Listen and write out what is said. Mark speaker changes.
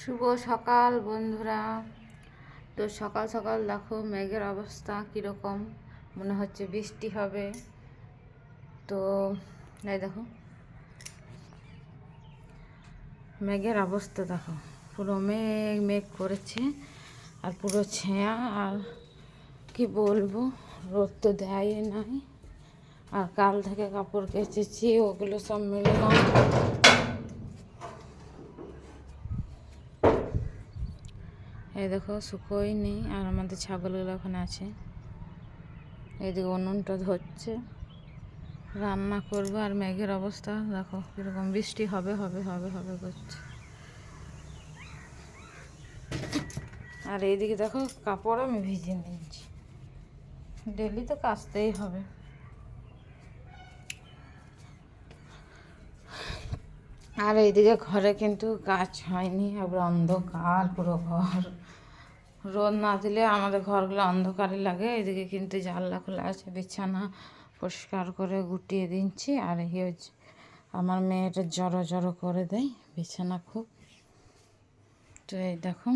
Speaker 1: শুভ সকাল বন্ধুরা। তো সকাল সকাল দেখো মেঘের অবস্থা কীরকম, মনে হচ্ছে বৃষ্টি হবে। তো এই দেখো মেঘের অবস্থা দেখো, পুরো মেঘ মেঘ করেছে আর পুরো ছেঁয়া। আর কি বলবো, রোদ তো দেয় নাই। আর কাল থেকে কাপড় কেচেছি, ওগুলো সব মিললাম। এই দেখো শুকোই নেই। আর আমাদের ছাগলগুলো ওখানে আছে। এইদিকে উনুনটা ধরছে, রান্না করবো। আর মেঘের অবস্থা দেখো কীরকম, বৃষ্টি হবে হবে হবে হবে করছে। আর এইদিকে দেখো কাপড় আমি ভিজিয়ে নিচ্ছি, ডেলি তো কাচতেই হবে। আর এইদিকে ঘরে কিন্তু কাজ হয়নি, আবার অন্ধকার পুরো ঘর। রোদ না দিলে আমাদের ঘরগুলো অন্ধকারই লাগে। এদিকে কিন্তু জানলা খোলা আছে, বিছানা পরিষ্কার করে গুটিয়ে দিচ্ছি। আর এই হচ্ছে আমার মেয়েটা জড়ো জড়ো করে দেয় বিছানা খুব। তো এই দেখো